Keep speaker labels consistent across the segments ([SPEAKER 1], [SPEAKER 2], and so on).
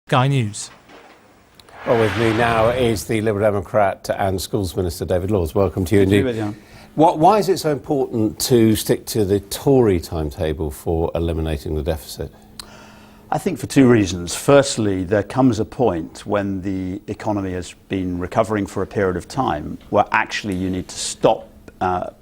[SPEAKER 1] Sky News.
[SPEAKER 2] Well, with me now is the Liberal Democrat and Schools Minister, David Laws. Welcome to you indeed. Why is it so important to stick to the Tory timetable for eliminating the deficit?
[SPEAKER 3] I think for two reasons. Firstly, there comes a point when the economy has been recovering for a period of time where actually you need to stop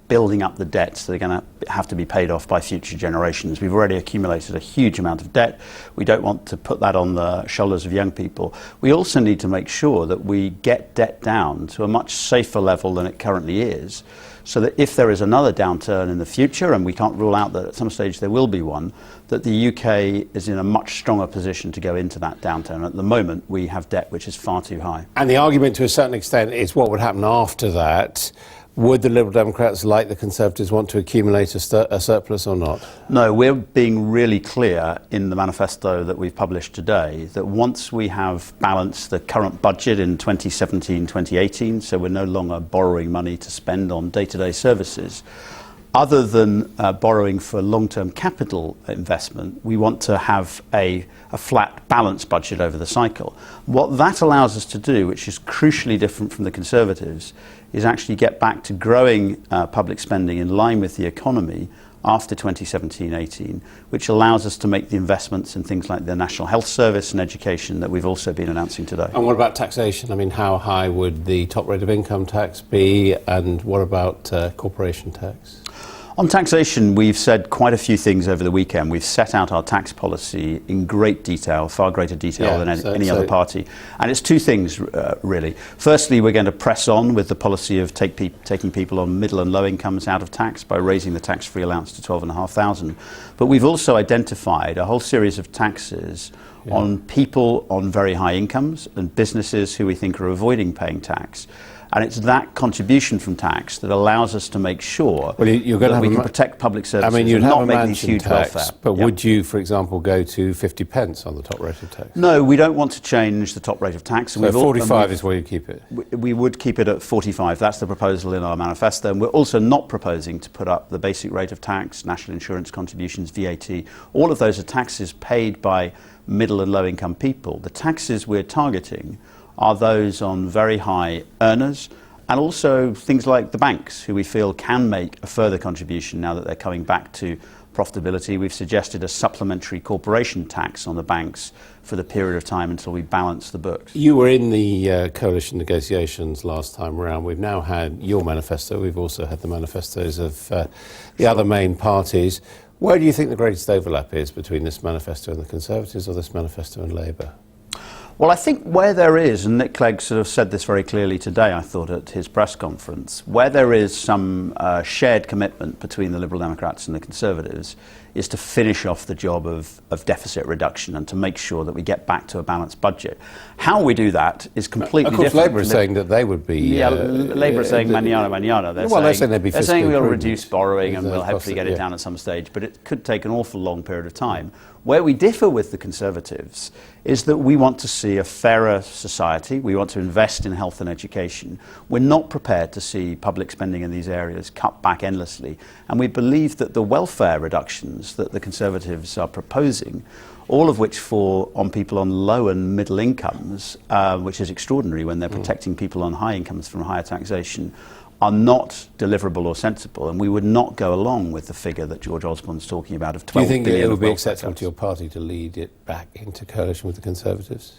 [SPEAKER 3] building up the debts that are going to have to be paid off by future generations. We've already accumulated a huge amount of debt. We don't want to put that on the shoulders of young people. We also need to make sure that we get debt down to a much safer level than it currently is, so that if there is another downturn in the future, and we can't rule out that at some stage there will be one, that the UK is in a much stronger position to go into that downturn. At the moment, we have debt which is far too high.
[SPEAKER 2] And the argument to a certain extent is what would happen after that. Would the Liberal Democrats, like the Conservatives, want to accumulate a surplus or not?
[SPEAKER 3] No, we're being really clear in the manifesto that we've published today that once we have balanced the current budget in 2017-2018, so we're no longer borrowing money to spend on day-to-day services, other than borrowing for long-term capital investment, we want to have a flat, balanced budget over the cycle. What that allows us to do, which is crucially different from the Conservatives, is actually get back to growing public spending in line with the economy after 2017-18, which allows us to make the investments in things like the National Health Service and education that we've also been announcing today.
[SPEAKER 2] And what about taxation? I mean, how high would the top rate of income tax be, and what about corporation tax?
[SPEAKER 3] On taxation, we've said quite a few things over the weekend. We've set out our tax policy in great detail, far greater detail than any other party. And it's two things, really. Firstly, we're going to press on with the policy of taking people on middle and low incomes out of tax by raising the tax-free allowance to $12,500. But we've also identified a whole series of taxes on people on very high incomes and businesses who we think are avoiding paying tax. And it's that contribution from tax that allows us to make sure that we can protect public services and not make these huge welfare.
[SPEAKER 2] But would you, for example, go to 50 pence on the top rate of tax?
[SPEAKER 3] No, we don't want to change the top rate of tax.
[SPEAKER 2] So 45 is where you keep it?
[SPEAKER 3] We would keep it at 45. That's the proposal in our manifesto. And we're also not proposing to put up the basic rate of tax, national insurance contributions, VAT. All of those are taxes paid by middle and low income people. The taxes we're targeting are those on very high earners, and also things like the banks, who we feel can make a further contribution now that they're coming back to profitability. We've suggested a supplementary corporation tax on the banks for the period of time until we balance the books.
[SPEAKER 2] You were in the coalition negotiations last time around. We've now had your manifesto. We've also had the manifestos of the other main parties. Where do you think the greatest overlap is between this manifesto and the Conservatives, or this manifesto and Labour?
[SPEAKER 3] Well, I think where there is, and Nick Clegg sort of said this very clearly today, I thought, at his press conference, where there is some shared commitment between the Liberal Democrats and the Conservatives is to finish off the job of deficit reduction and to make sure that we get back to a balanced budget. How we do that is completely different.
[SPEAKER 2] Of course, Labour is saying that they would be...
[SPEAKER 3] Yeah, Labour is saying mañana.
[SPEAKER 2] They're saying they'd be fiscally
[SPEAKER 3] They're saying we'll
[SPEAKER 2] prudent
[SPEAKER 3] reduce borrowing and we'll hopefully get it down at some stage, but it could take an awful long period of time. Where we differ with the Conservatives is that we want to see a fairer society. We want to invest in health and education. We're not prepared to see public spending in these areas cut back endlessly. And we believe that the welfare reductions that the Conservatives are proposing, all of which fall on people on low and middle incomes, which is extraordinary when they're protecting people on high incomes from higher taxation, are not deliverable or sensible, and we would not go along with the figure that George Osborne's talking about of 12 billion.
[SPEAKER 2] Do you think it would be acceptable to your party to lead it back into coalition with the Conservatives?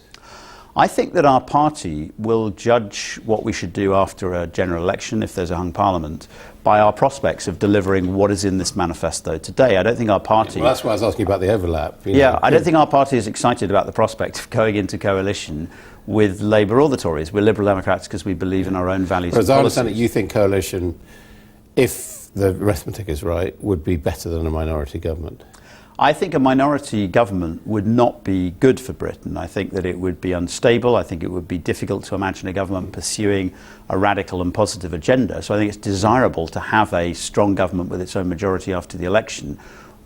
[SPEAKER 3] I think that our party will judge what we should do after a general election, if there's a hung parliament, by our prospects of delivering what is in this manifesto today. I don't think our party...
[SPEAKER 2] Well, that's why I was asking about the overlap.
[SPEAKER 3] I don't think our party is excited about the prospect of going into coalition with Labour or the Tories. We're Liberal Democrats because we believe in our own values and
[SPEAKER 2] policies. As I understand it,
[SPEAKER 3] policies.
[SPEAKER 2] you think coalition, if the arithmetic is right, would be better than a minority government?
[SPEAKER 3] I think a minority government would not be good for Britain. I think that it would be unstable. I think it would be difficult to imagine a government pursuing a radical and positive agenda. So I think it's desirable to have a strong government with its own majority after the election.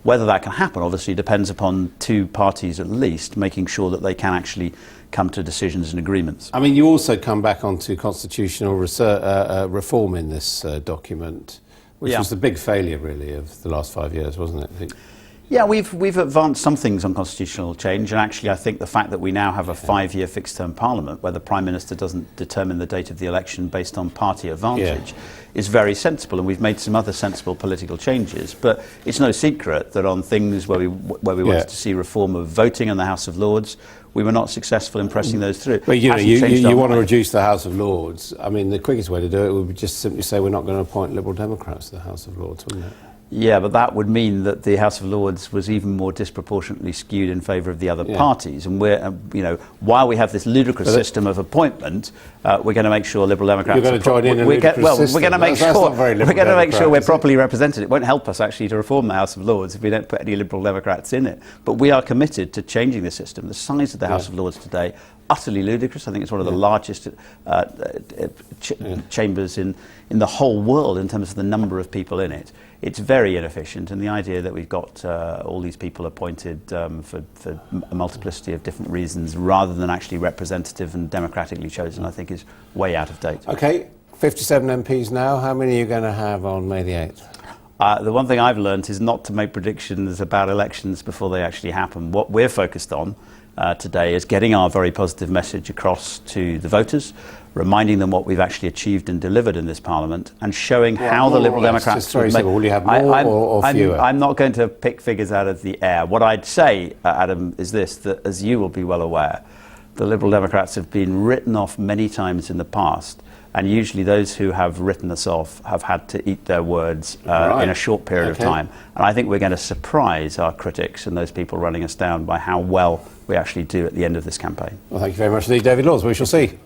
[SPEAKER 3] Whether that can happen obviously depends upon two parties at least making sure that they can actually come to decisions and agreements.
[SPEAKER 2] I mean, you also come back onto constitutional reform in this document, which was the big failure really of the last 5 years, wasn't it?
[SPEAKER 3] Yeah, we've advanced some things on constitutional change, and actually I think the fact that we now have a 5-year fixed-term parliament where the Prime Minister doesn't determine the date of the election based on party advantage is very sensible, and we've made some other sensible political changes. But it's no secret that on things where we wanted to see reform of voting in the House of Lords, we were not successful in pressing those through.
[SPEAKER 2] But you want to reduce the House of Lords. I mean, the quickest way to do it would be just simply say we're not going to appoint Liberal Democrats to the House of Lords, wouldn't it?
[SPEAKER 3] Yeah, but that would mean that the House of Lords was even more disproportionately skewed in favour of the other parties. And we're, while we have this ludicrous system of appointment, we're going to make sure Liberal Democrats.
[SPEAKER 2] You're going to join in a ludicrous system.
[SPEAKER 3] We're going to make sure we're properly represented. It won't help us actually to reform the House of Lords if we don't put any Liberal Democrats in it. But we are committed to changing the system. The size of the House of Lords today, utterly ludicrous. I think it's one of the largest chambers in the whole world in terms of the number of people in it. It's very inefficient, and the idea that we've got all these people appointed for a multiplicity of different reasons rather than actually representative and democratically chosen, I think is way out of date.
[SPEAKER 2] OK, 57 MPs now. How many are you going to have on May the 8th?
[SPEAKER 3] The one thing I've learned is not to make predictions about elections before they actually happen. What we're focused on today is getting our very positive message across to the voters, reminding them what we've actually achieved and delivered in this Parliament, and showing how the Liberal Democrats...
[SPEAKER 2] Will you have more or fewer?
[SPEAKER 3] I'm not going to pick figures out of the air. What I'd say, Adam, is this, that as you will be well aware, the Liberal Democrats have been written off many times in the past, and usually those who have written us off have had to eat their words in a short period of time. And I think we're going to surprise our critics and those people running us down by how well we actually do at the end of this campaign.
[SPEAKER 2] Well, thank you very much indeed, David Laws. We shall see.